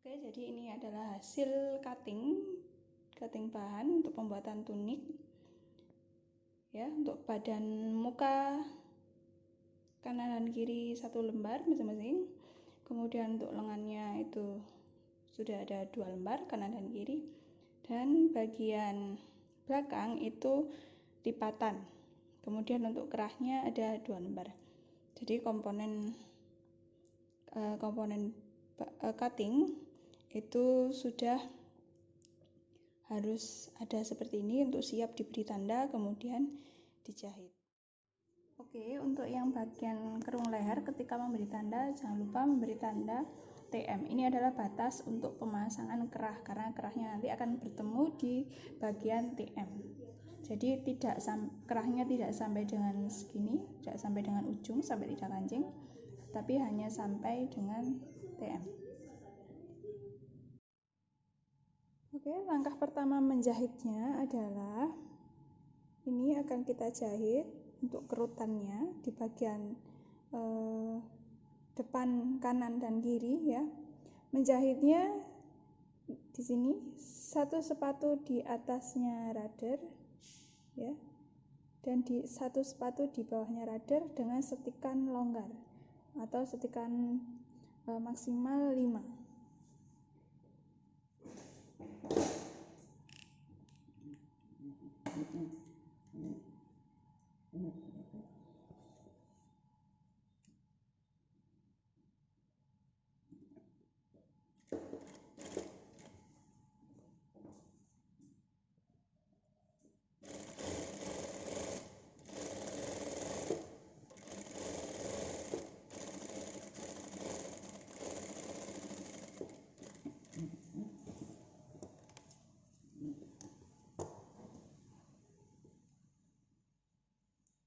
Oke, jadi ini adalah hasil cutting bahan untuk pembuatan tunik ya, untuk badan muka kanan dan kiri 1 lembar masing-masing. Kemudian untuk lengannya itu sudah ada 2 lembar kanan dan kiri, dan bagian belakang itu lipatan. Kemudian untuk kerahnya ada 2 lembar. Jadi komponen cutting itu sudah harus ada seperti ini untuk siap diberi tanda kemudian dijahit. Oke, untuk yang bagian kerung leher ketika memberi tanda jangan lupa memberi tanda TM. Ini adalah batas untuk pemasangan kerah karena kerahnya nanti akan bertemu di bagian TM. Jadi kerahnya tidak sampai dengan segini, tidak sampai dengan ujung, sampai tidak kancing, tapi hanya sampai dengan TM. Oke, langkah pertama menjahitnya adalah ini akan kita jahit untuk kerutannya di bagian depan kanan dan kiri ya. Menjahitnya di sini 1 sepatu di atasnya rudder ya, dan 1 sepatu di bawahnya rudder dengan setikan longgar atau setikan maksimal 5.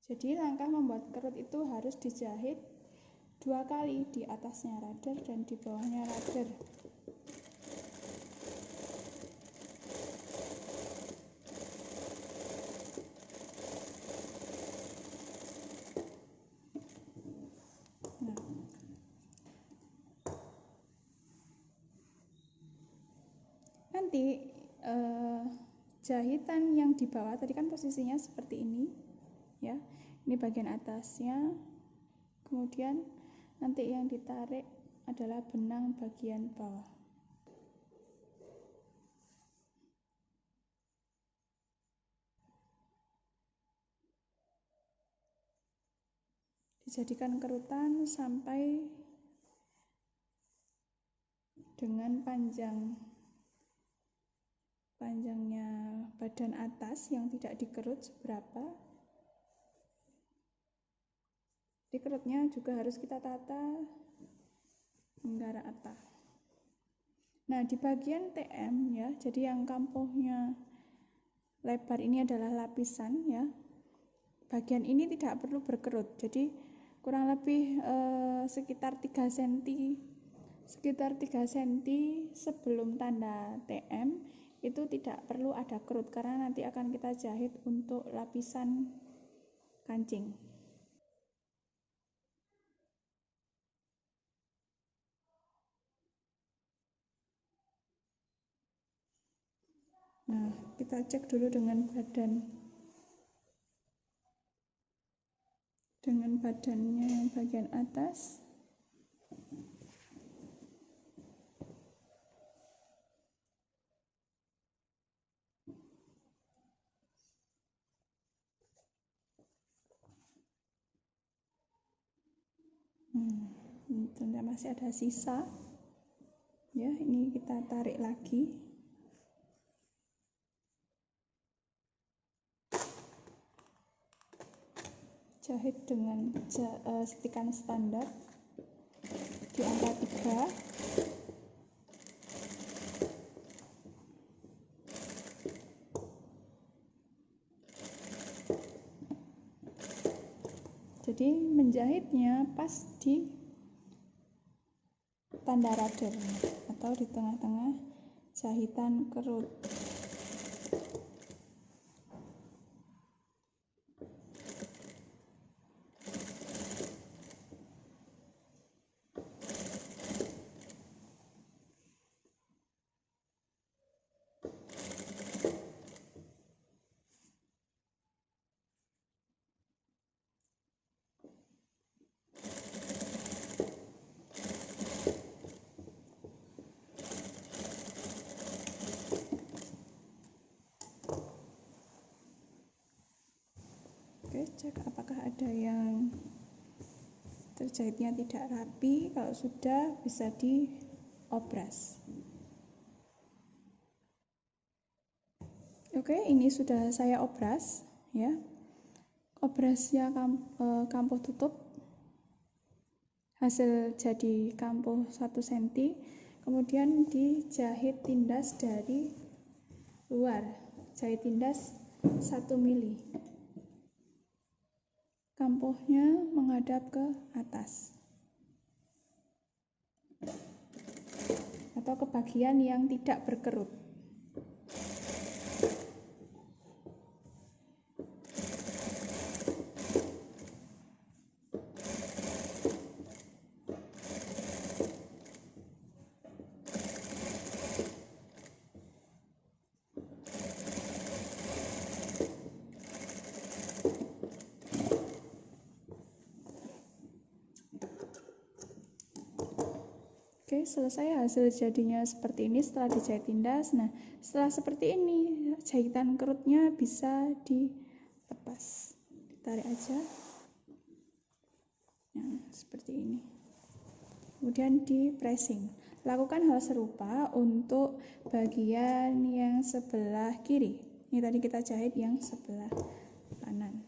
Jadi langkah membuat kerut itu harus dijahit 2 kali, di atasnya rudder dan di bawahnya rudder. Nah, nanti jahitan yang di bawah tadi kan posisinya seperti ini ya, ini bagian atasnya, kemudian nanti yang ditarik adalah benang bagian bawah. Dijadikan kerutan sampai dengan panjangnya badan atas yang tidak dikerut seberapa. Dikerutnya juga harus kita tata hingga rata. Nah, di bagian TM ya, jadi yang kampuhnya lebar ini adalah lapisan ya. Bagian ini tidak perlu berkerut. Jadi kurang lebih sekitar 3 cm sebelum tanda TM itu tidak perlu ada kerut karena nanti akan kita jahit untuk lapisan kancing. Nah, kita cek dulu dengan badannya yang bagian atas. Ternyata masih ada sisa. Ya, ini kita tarik lagi. Jahit dengan setikan standar di angka 3. Jadi menjahitnya pas di tanda rudder atau di tengah-tengah jahitan kerut. Oke, cek apakah ada yang terjahitnya tidak rapi. Kalau sudah, bisa diobras. Oke, ini sudah saya obras ya. Obrasnya kampuh tutup. Hasil jadi kampuh 1 cm, kemudian dijahit tindas dari luar. Jahit tindas 1 mili. Kampuhnya menghadap ke atas atau ke bagian yang tidak berkerut. Oke, selesai hasil jadinya seperti ini setelah dijahit tindas. Nah, setelah seperti ini, jahitan kerutnya bisa dilepas. Ditarik aja. Nah, seperti ini. Kemudian di pressing. Lakukan hal serupa untuk bagian yang sebelah kiri. Ini tadi kita jahit yang sebelah kanan.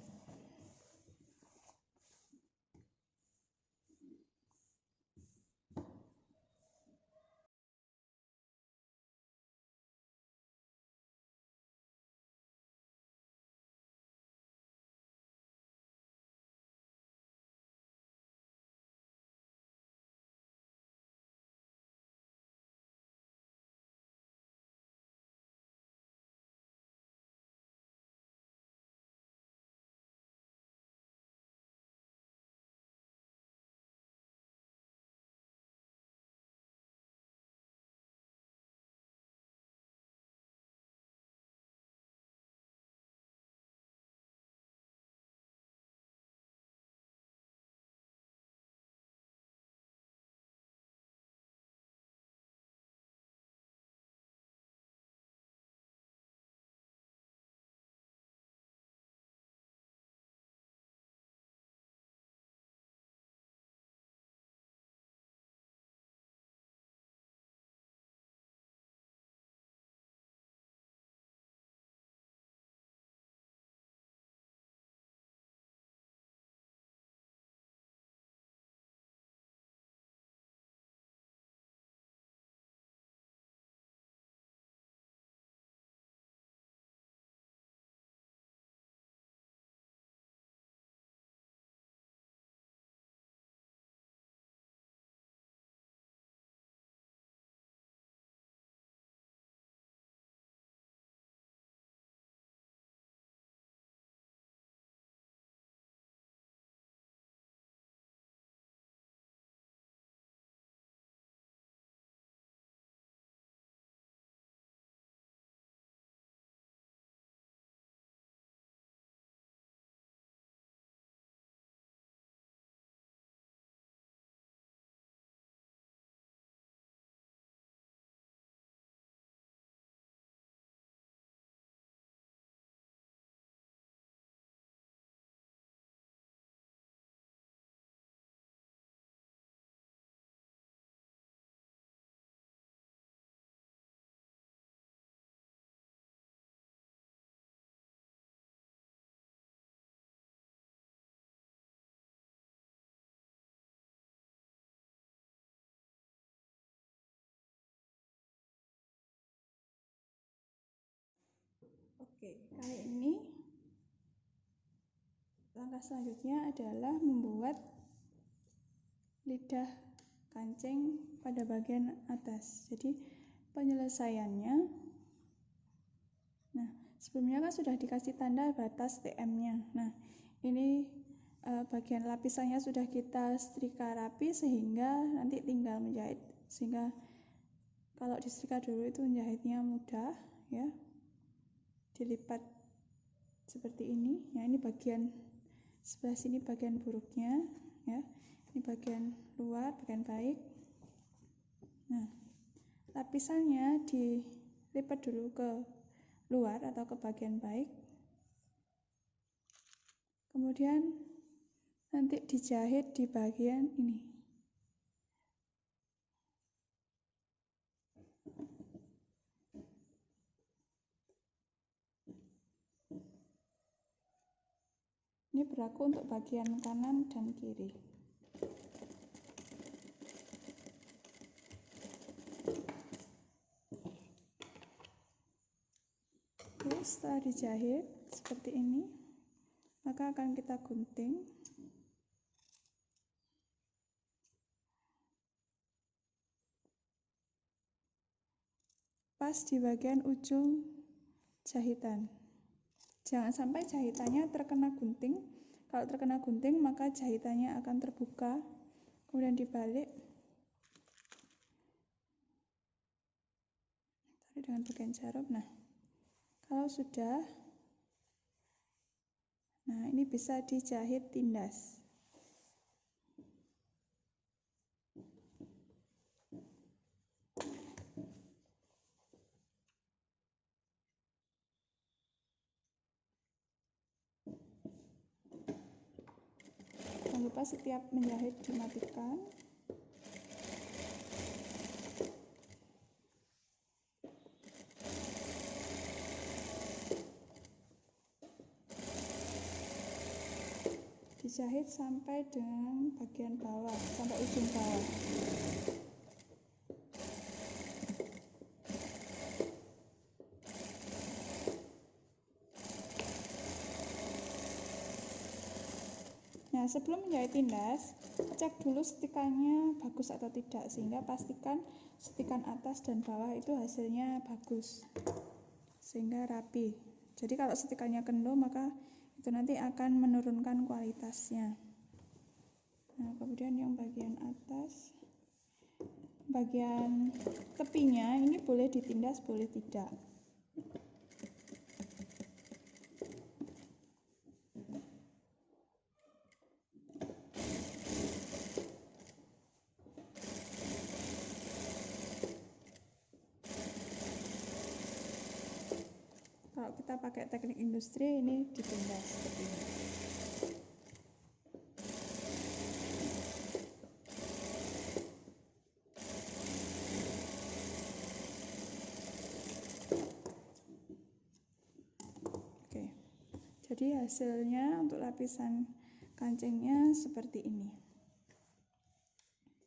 Oke, kali ini langkah selanjutnya adalah membuat lidah kancing pada bagian atas. Jadi penyelesaiannya, nah sebelumnya kan sudah dikasih tanda batas TM-nya. Nah ini bagian lapisannya sudah kita setrika rapi sehingga nanti tinggal menjahit. Sehingga kalau disetrika dulu itu menjahitnya mudah, ya. Dilipat seperti ini. Ya, ini bagian sebelah sini bagian buruknya, ya. Ini bagian luar, bagian baik. Nah, lapisannya dilipat dulu ke luar atau ke bagian baik. Kemudian nanti dijahit di bagian ini. Ini berlaku untuk bagian kanan dan kiri. Oke, setelah dijahit seperti ini, maka akan kita gunting. Pas di bagian ujung jahitan. Jangan sampai jahitannya terkena gunting. Kalau terkena gunting, maka jahitannya akan terbuka, kemudian dibalik. Tarik dengan bagian jarum. Nah, kalau sudah, nah ini bisa dijahit tindas. Jangan lupa setiap menjahit dimatikan. Dijahit sampai dengan bagian bawah, sampai ujung bawah. Nah, sebelum menjahit tindas, cek dulu setikannya bagus atau tidak, sehingga pastikan setikan atas dan bawah itu hasilnya bagus, sehingga rapi. Jadi kalau setikannya kendor, maka itu nanti akan menurunkan kualitasnya. Nah, kemudian yang bagian atas, bagian tepinya ini boleh ditindas, boleh tidak. Kalau kita pakai teknik industri, ini ditindas seperti ini. Oke, jadi hasilnya untuk lapisan kancingnya seperti ini.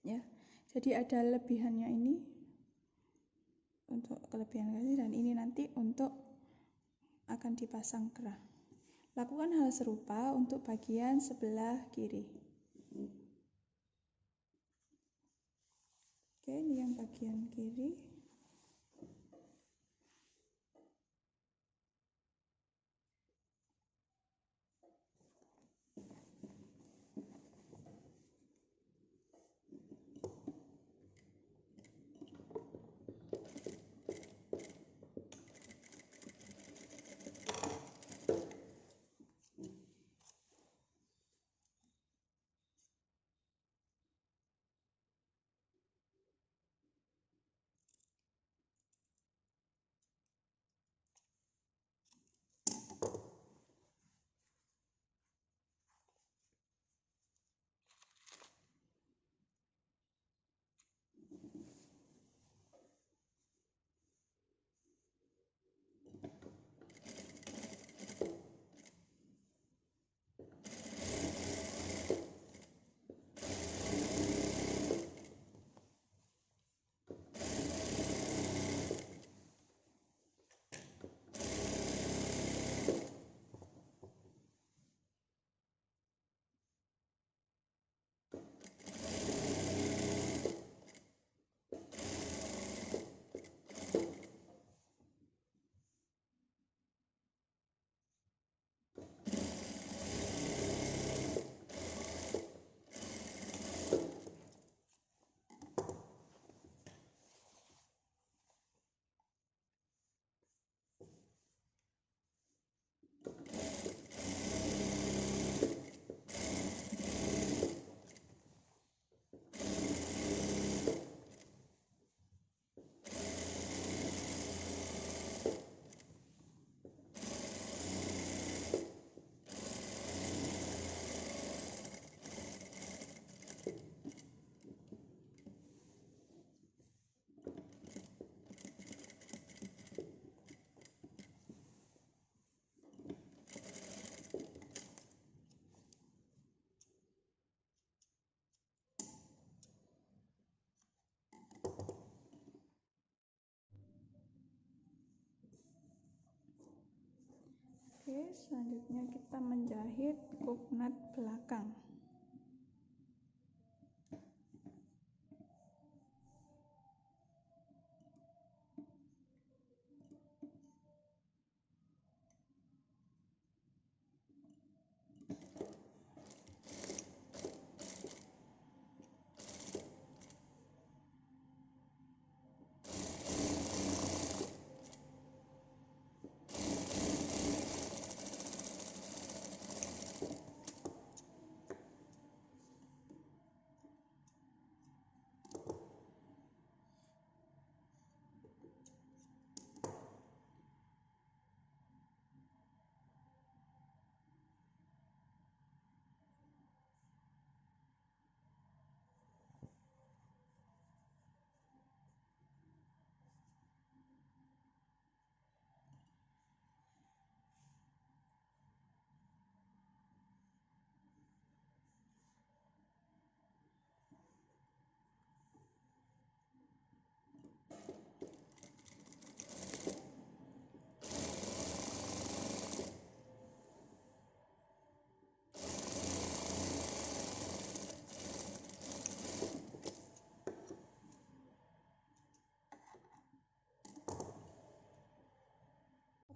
Ya, jadi ada lebihannya ini untuk kelebihan kancing, dan ini nanti untuk akan dipasang kerah. Lakukan hal serupa untuk bagian sebelah kiri. Oke, ini yang bagian kiri. Oke, selanjutnya kita menjahit kupnat belakang.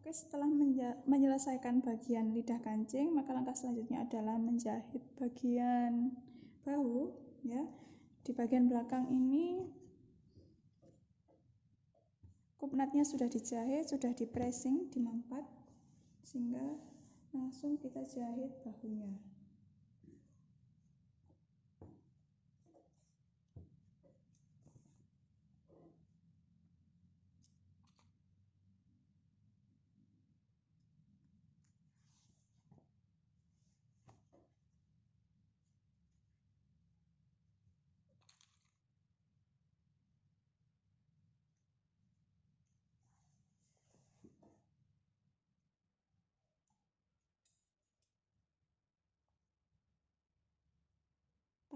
Oke, setelah menyelesaikan bagian lidah kancing, maka langkah selanjutnya adalah menjahit bagian bahu, ya. Di bagian belakang ini kupnatnya sudah dijahit, sudah di pressing, dimampat, sehingga langsung kita jahit bahunya.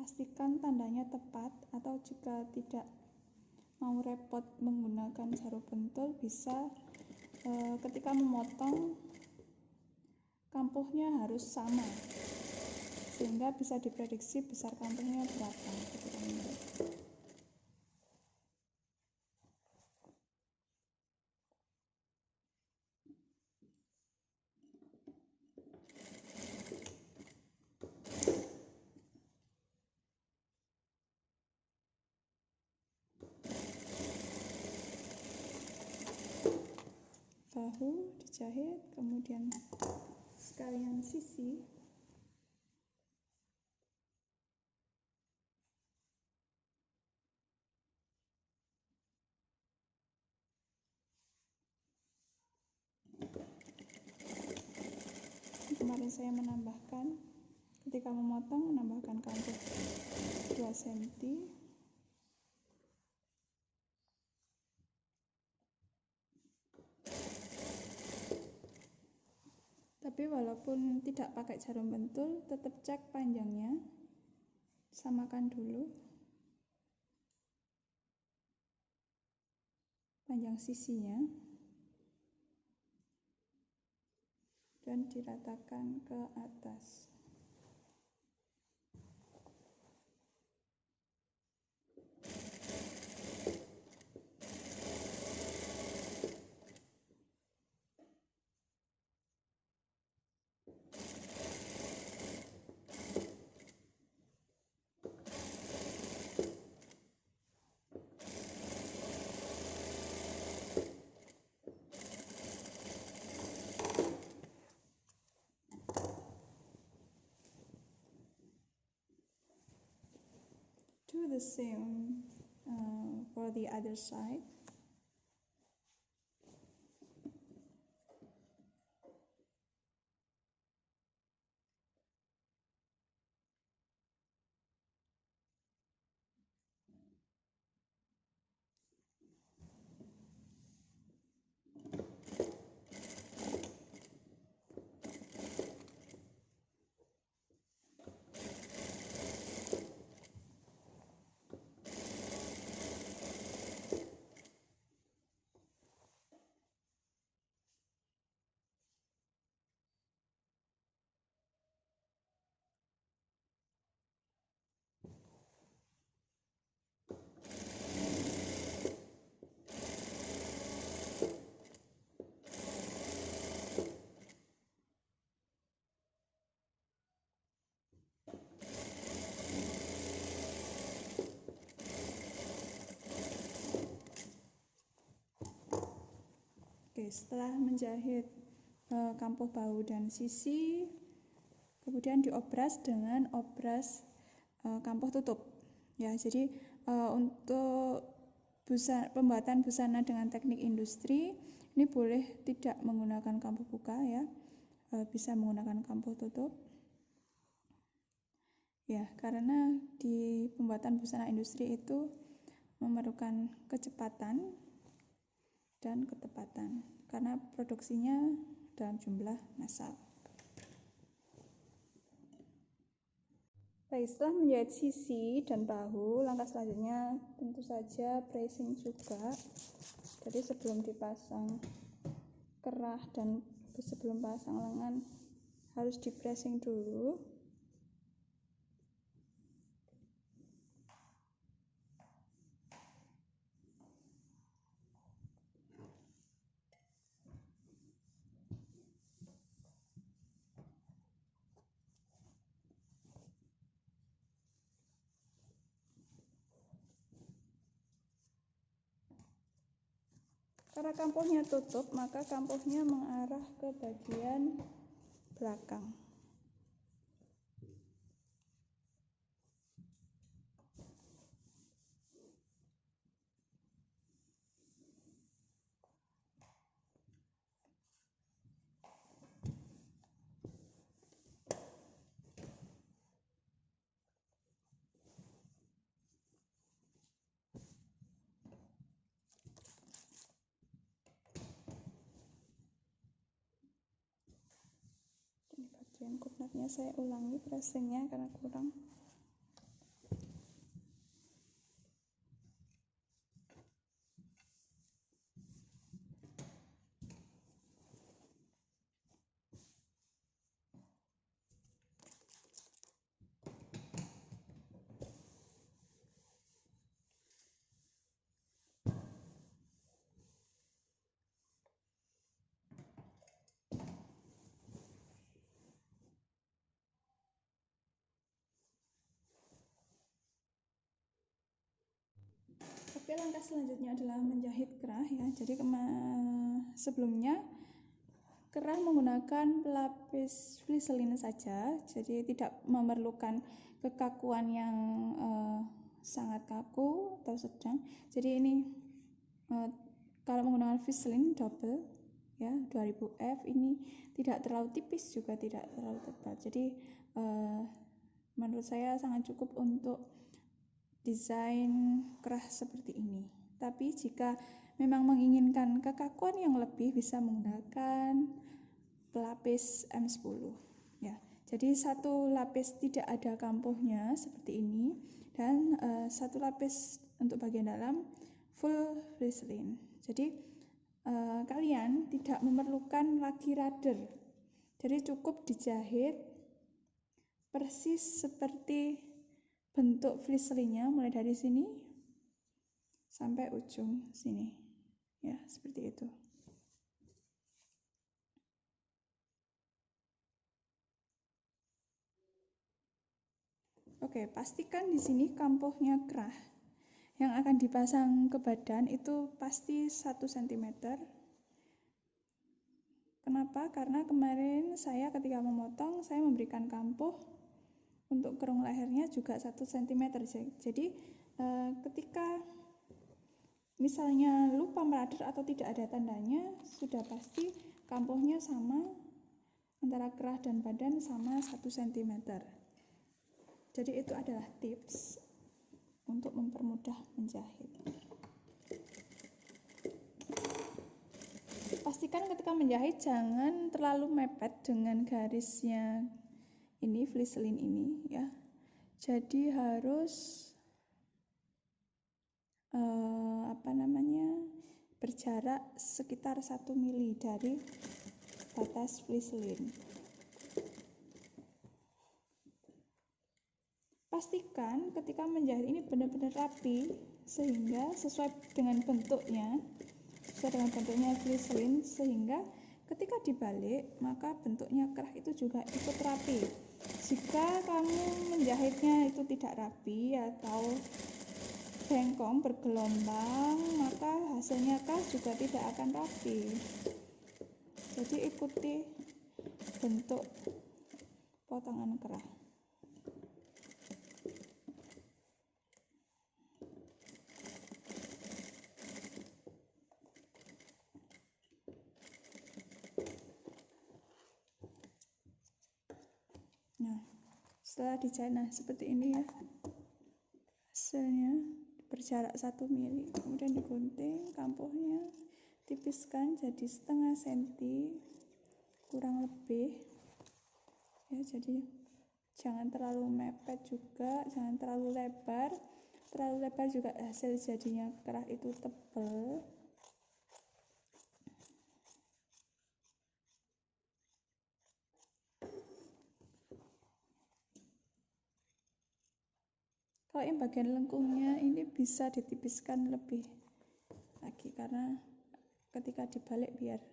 Pastikan tandanya tepat, atau jika tidak mau repot menggunakan jarum pentul, bisa ketika memotong kampuhnya harus sama, sehingga bisa diprediksi besar kampuhnya berapa ketika memotong. Bahu dijahit, kemudian sekalian sisi. Kemarin saya menambahkan, ketika memotong, menambahkan kampuh 2 cm. Tapi walaupun tidak pakai jarum pentul, tetap cek panjangnya, samakan dulu panjang sisinya, dan diratakan ke atas. Do the same for the other side. Oke, setelah menjahit kampuh bahu dan sisi, kemudian diobras dengan obras kampuh tutup. Ya, jadi untuk pembuatan busana dengan teknik industri ini boleh tidak menggunakan kampuh buka ya, bisa menggunakan kampuh tutup. Ya, karena di pembuatan busana industri itu memerlukan kecepatan dan ketepatan karena produksinya dalam jumlah massal. Baik, setelah menjahit sisi dan bahu, langkah selanjutnya tentu saja pressing juga. Jadi sebelum dipasang kerah dan sebelum pasang lengan harus di pressing dulu. Karena kampuhnya tutup, maka kampuhnya mengarah ke bagian belakang. Bagian kupnatnya saya ulangi pressingnya karena kurang. Oke, langkah selanjutnya adalah menjahit kerah ya. Jadi sebelumnya kerah menggunakan pelapis fliselin saja, jadi tidak memerlukan kekakuan yang sangat kaku atau sedang. Jadi ini kalau menggunakan fliselin double ya 2000F ini tidak terlalu tipis juga tidak terlalu tebal. Jadi menurut saya sangat cukup untuk desain kerah seperti ini. Tapi jika memang menginginkan kekakuan yang lebih bisa menggunakan pelapis M10 ya. Jadi satu lapis tidak ada kampuhnya seperti ini dan satu lapis untuk bagian dalam full fliselin. Jadi kalian tidak memerlukan lagi rudder. Jadi cukup dijahit persis seperti bentuk fliselinnya mulai dari sini sampai ujung sini ya, seperti itu. Oke, pastikan di sini kampuhnya kerah yang akan dipasang ke badan itu pasti 1 cm. Kenapa? Karena kemarin saya ketika memotong saya memberikan kampuh untuk kerung lehernya juga 1 cm. Jadi ketika misalnya lupa merader atau tidak ada tandanya, sudah pasti kampuhnya sama antara kerah dan badan sama 1 cm. Jadi itu adalah tips untuk mempermudah menjahit. Pastikan ketika menjahit jangan terlalu mepet dengan garisnya ini fliselin ini ya. Jadi harus berjarak sekitar 1 mili dari batas fliselin. Pastikan ketika menjahit ini benar-benar rapi sehingga sesuai dengan bentuknya fliselin, sehingga ketika dibalik maka bentuknya kerah itu juga ikut rapi. Jika kamu menjahitnya itu tidak rapi atau bengkong, bergelombang, maka hasilnya kerah juga tidak akan rapi. Jadi ikuti bentuk potongan kerah. Nah, setelah dijahit, nah seperti ini ya hasilnya, berjarak 1 mili. Kemudian digunting, kampuhnya tipiskan jadi setengah senti kurang lebih ya. Jadi jangan terlalu mepet juga, jangan terlalu lebar. Terlalu lebar juga hasil jadinya kerah itu tebal. Kalau yang bagian lengkungnya ini bisa ditipiskan lebih lagi, karena ketika dibalik biar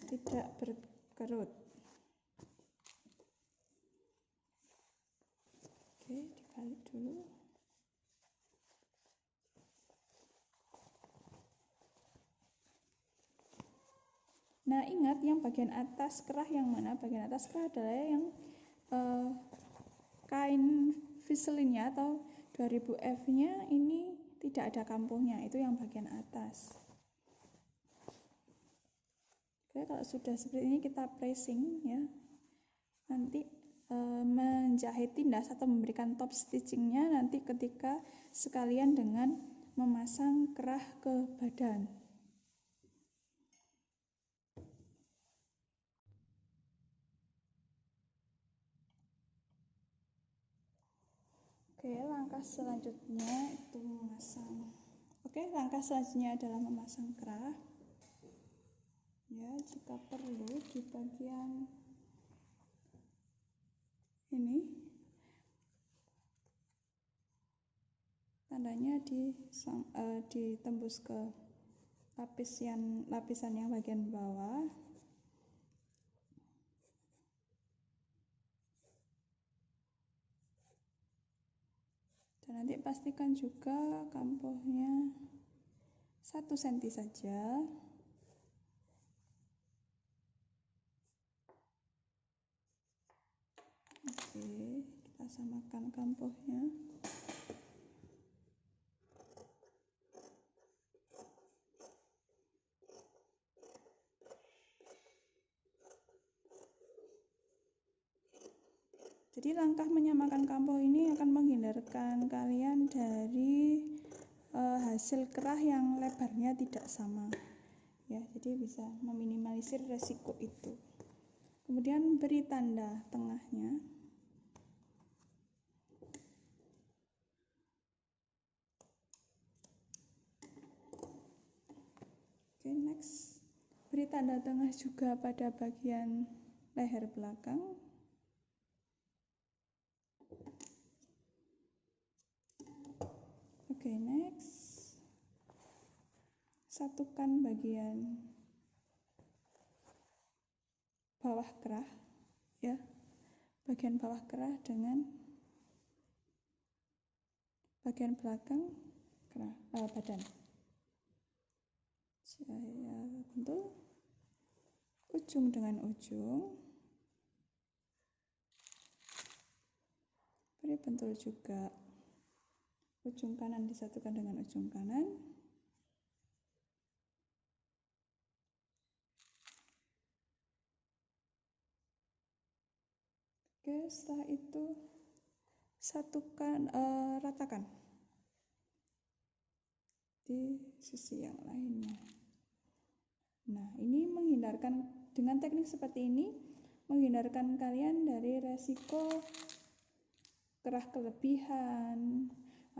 tidak berkerut. Oke, dibalik dulu. Nah, ingat yang bagian atas kerah yang mana? Bagian atas kerah adalah yang kain viselinnya atau 2000F-nya ini tidak ada kampuhnya, itu yang bagian atas. Oke, kalau sudah seperti ini kita pressing ya. Nanti menjahit tindas atau memberikan top stitchingnya nanti ketika sekalian dengan memasang kerah ke badan. Oke, langkah selanjutnya itu memasang. Oke, langkah selanjutnya adalah memasang kerah. Ya, jika perlu di bagian ini tandanya ditembus ke lapisan yang bagian bawah. Dan nanti pastikan juga kampuhnya 1 cm saja. Oke, kita samakan kampuhnya. Jadi langkah menyamakan kampuh ini akan menghindarkan kalian dari hasil kerah yang lebarnya tidak sama ya, jadi bisa meminimalisir resiko itu. Kemudian beri tanda tengahnya. Oke, next beri tanda tengah juga pada bagian leher belakang. Oke, next satukan bagian bawah kerah ya, bagian bawah kerah dengan bagian belakang kerah badan. Saya bentul ujung dengan ujung, beri bentul juga ujung kanan disatukan dengan ujung kanan. Oke, setelah itu satukan, ratakan di sisi yang lainnya. Nah, ini menghindarkan, dengan teknik seperti ini menghindarkan kalian dari resiko kerah kelebihan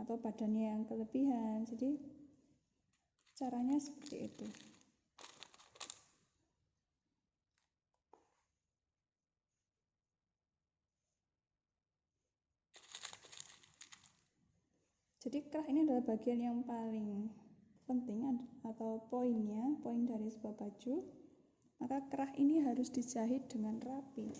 atau badannya yang kelebihan. Jadi caranya seperti itu. Jadi kerah ini adalah bagian yang paling penting atau poin dari sebuah baju. Maka kerah ini harus dijahit dengan rapi.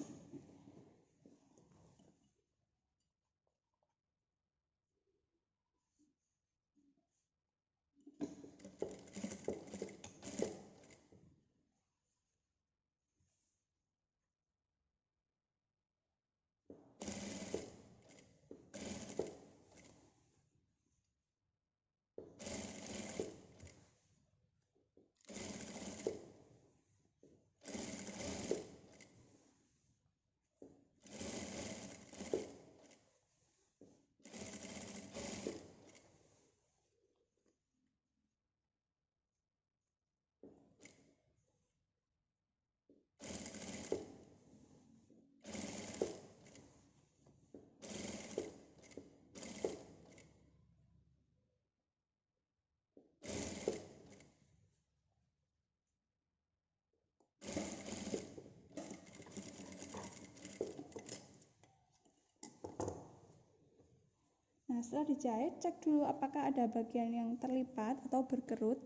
Nah, setelah dijahit, cek dulu apakah ada bagian yang terlipat atau berkerut.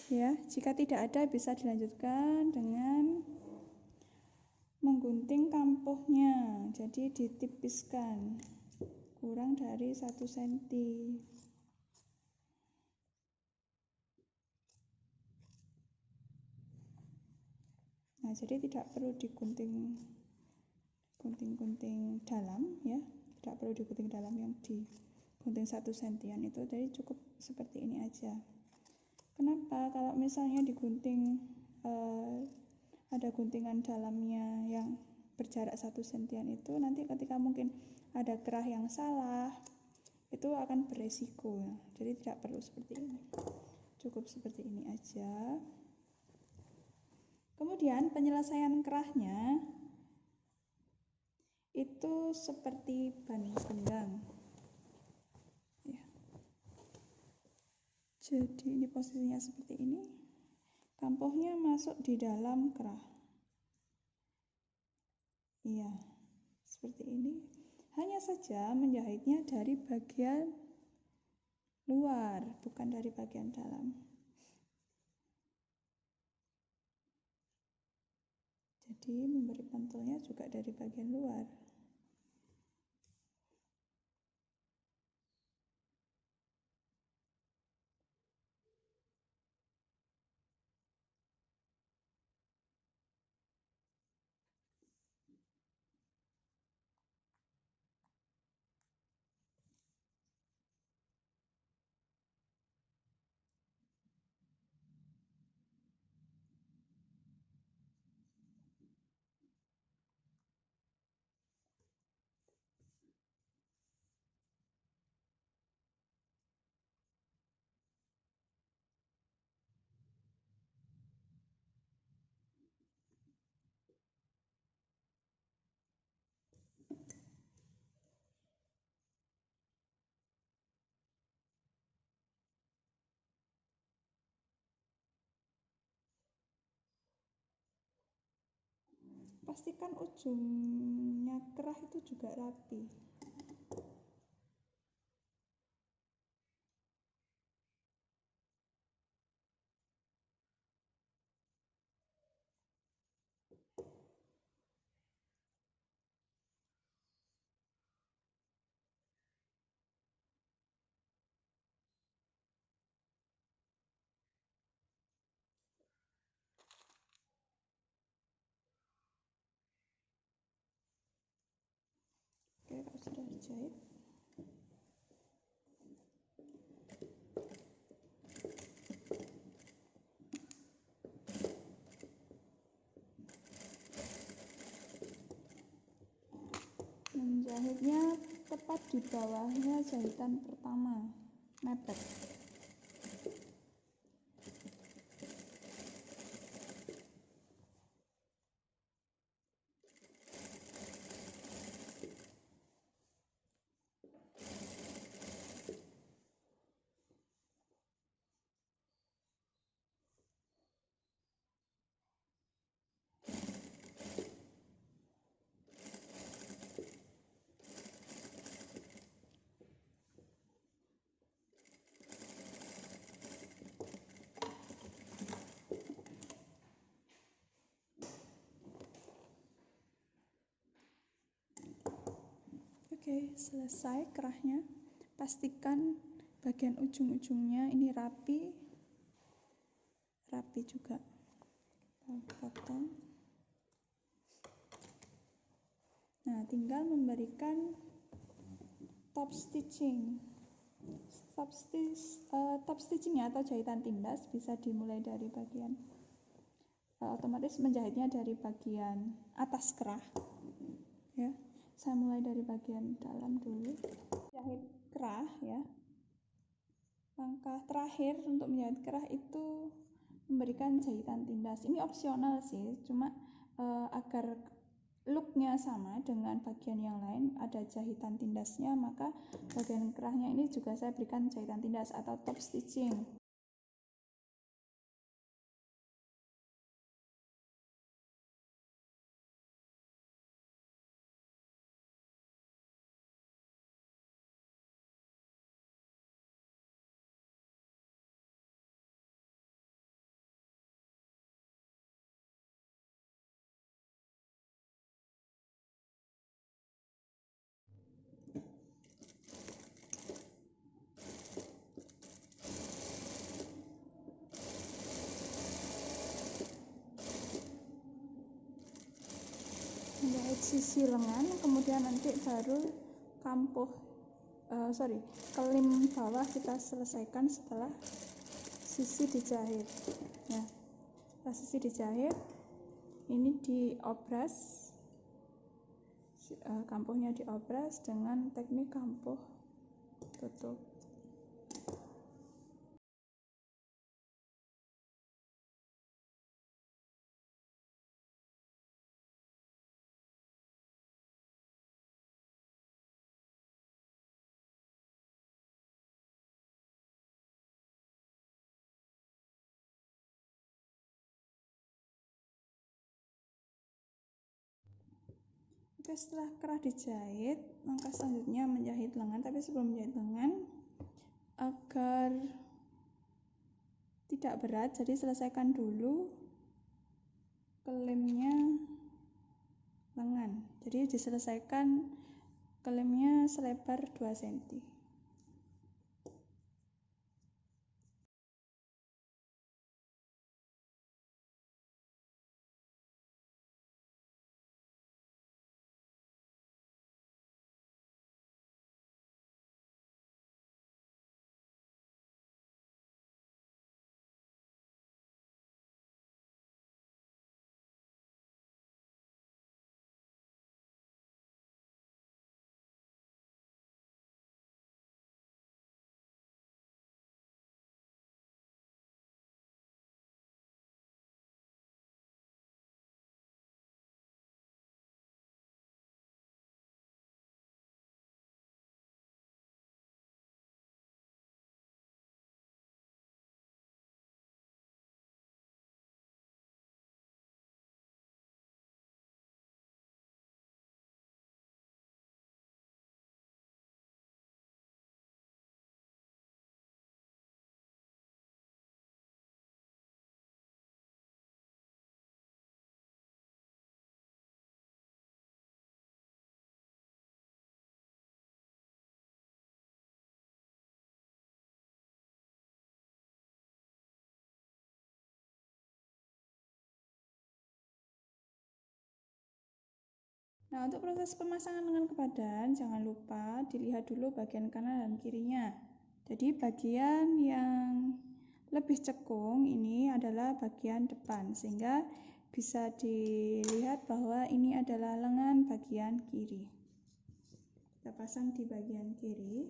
Ya, jika tidak ada, bisa dilanjutkan dengan menggunting kampuhnya. Jadi ditipiskan kurang dari 1 cm. Nah, jadi tidak perlu digunting dalam ya, tidak perlu digunting dalam, yang digunting 1 cm itu, jadi cukup seperti ini aja. Kenapa? Kalau misalnya digunting ada guntingan dalamnya yang berjarak 1 cm itu, nanti ketika mungkin ada kerah yang salah, itu akan beresiko. Jadi tidak perlu seperti ini, cukup seperti ini aja. Kemudian penyelesaian kerahnya itu seperti ban penggang ya. Jadi ini posisinya seperti ini, kampuhnya masuk di dalam kerah. Iya, seperti ini. Hanya saja menjahitnya dari bagian luar, bukan dari bagian dalam. Jadi memberi pentolnya juga dari bagian luar. Pastikan ujungnya kerah itu juga rapi. Oke, kalau sudah dijahit, menjahitnya tepat di bawahnya jahitan pertama, mepet. Oke, selesai kerahnya. Pastikan bagian ujung-ujungnya ini rapi juga. Kita potong. Nah, tinggal memberikan top stitching. Top stitchingnya atau jahitan tindas bisa dimulai dari bagian otomatis menjahitnya dari bagian atas kerah ya. Saya mulai dari bagian dalam dulu. Jahit kerah ya. Langkah terakhir untuk menjahit kerah itu memberikan jahitan tindas. Ini opsional sih, cuma agar looknya sama dengan bagian yang lain, ada jahitan tindasnya, maka bagian kerahnya ini juga saya berikan jahitan tindas atau top stitching. sisi lengan, kemudian nanti baru kelim bawah kita selesaikan setelah sisi dijahit. Ya, setelah sisi dijahit, ini diobras, kampuhnya diobras dengan teknik kampuh tutup. Oke, setelah kerah dijahit, langkah selanjutnya menjahit lengan. Tapi sebelum menjahit lengan, agar tidak berat, jadi selesaikan dulu kelimnya lengan. Jadi diselesaikan kelimnya selebar 2 cm. Nah, untuk proses pemasangan lengan ke badan, jangan lupa dilihat dulu bagian kanan dan kirinya. Jadi bagian yang lebih cekung ini adalah bagian depan, sehingga bisa dilihat bahwa ini adalah lengan bagian kiri. Kita pasang di bagian kiri.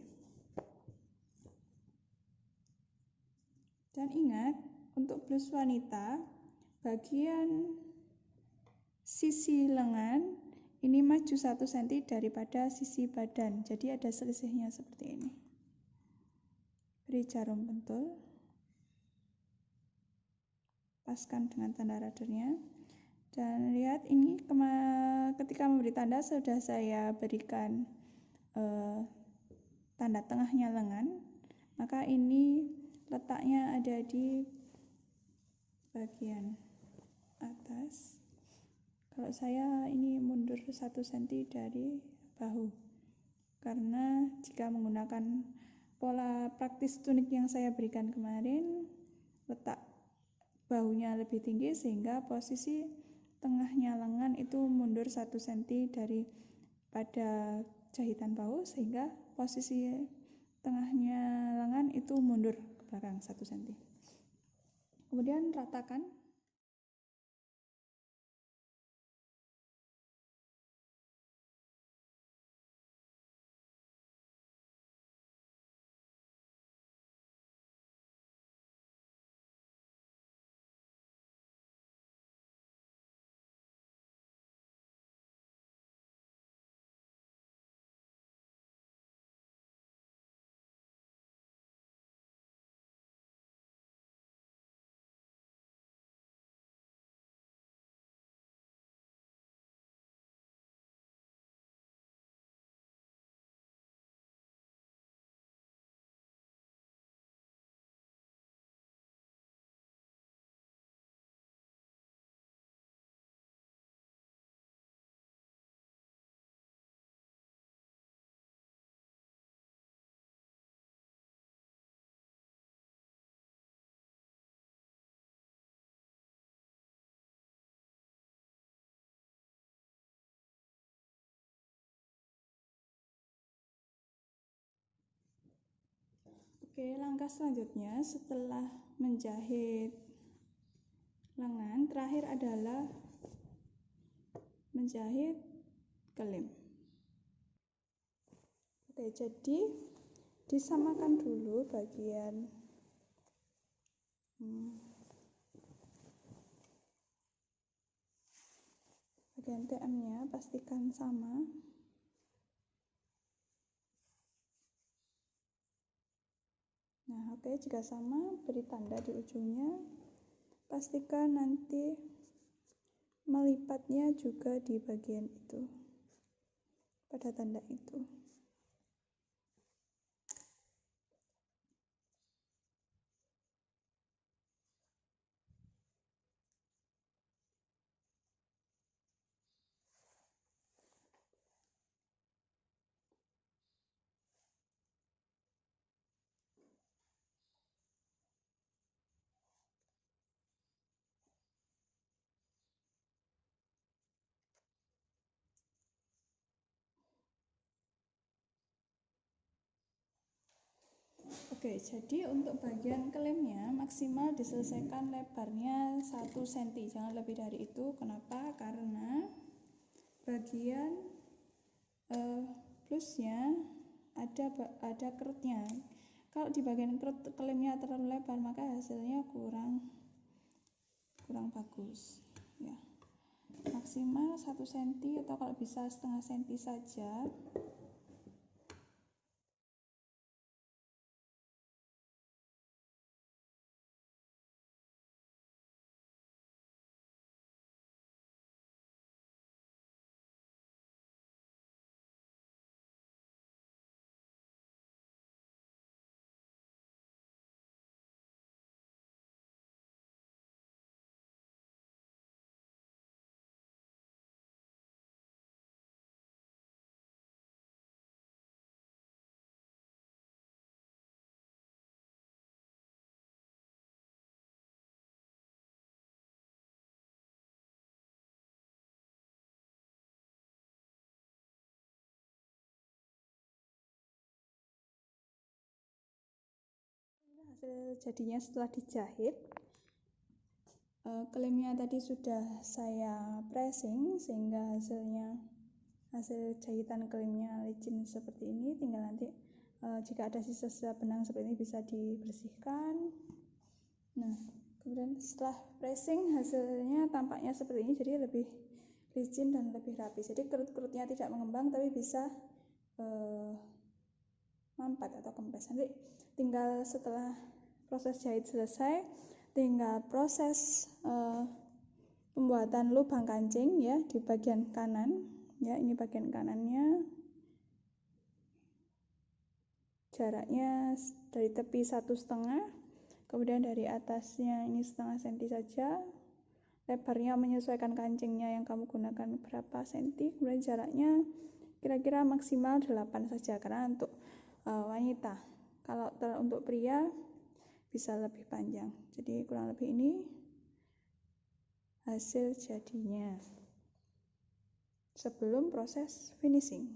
Dan ingat, untuk blus wanita, bagian sisi lengan ini maju 1 cm daripada sisi badan, jadi ada selisihnya seperti ini. Beri jarum pentul, paskan dengan tanda radarnya, dan lihat ini ketika memberi tanda sudah saya berikan tanda tengahnya lengan, maka ini letaknya ada di bagian atas. Kalau saya ini mundur 1 cm dari bahu, karena jika menggunakan pola praktis tunik yang saya berikan kemarin, letak bahunya lebih tinggi sehingga posisi tengahnya lengan itu mundur 1 cm dari pada jahitan bahu, sehingga posisi tengahnya lengan itu mundur ke belakang 1 cm. Kemudian ratakan Oke, langkah selanjutnya setelah menjahit lengan, terakhir adalah menjahit kelem. Oke, jadi disamakan dulu bagian TM-nya, pastikan sama. Nah, oke, jika sama, beri tanda di ujungnya. Pastikan nanti melipatnya juga di bagian itu, pada tanda itu. Oke, jadi untuk bagian kelemnya maksimal diselesaikan lebarnya 1 cm, jangan lebih dari itu. Kenapa? Karena bagian plusnya ada kerutnya. Kalau di bagian kerut kelemnya terlalu lebar, maka hasilnya kurang bagus. Ya, maksimal 1 cm atau kalau bisa setengah cm saja. Hasil jadinya setelah dijahit, kelemnya tadi sudah saya pressing sehingga hasil jahitan kelemnya licin seperti ini. Tinggal nanti jika ada sisa-sisa benang seperti ini bisa dibersihkan. Nah, kemudian setelah pressing hasilnya tampaknya seperti ini, jadi lebih licin dan lebih rapi. Jadi kerut-kerutnya tidak mengembang tapi bisa mampat atau kempes. Nanti tinggal setelah proses jahit selesai, tinggal proses pembuatan lubang kancing ya di bagian kanan. Ya, ini bagian kanannya. Jaraknya dari tepi 1,5, kemudian dari atasnya ini setengah senti saja. Lebarnya menyesuaikan kancingnya yang kamu gunakan berapa senti. Kemudian jaraknya kira-kira maksimal 8 saja karena untuk wanita. Kalau untuk pria bisa lebih panjang. Jadi kurang lebih ini hasil jadinya sebelum proses finishing.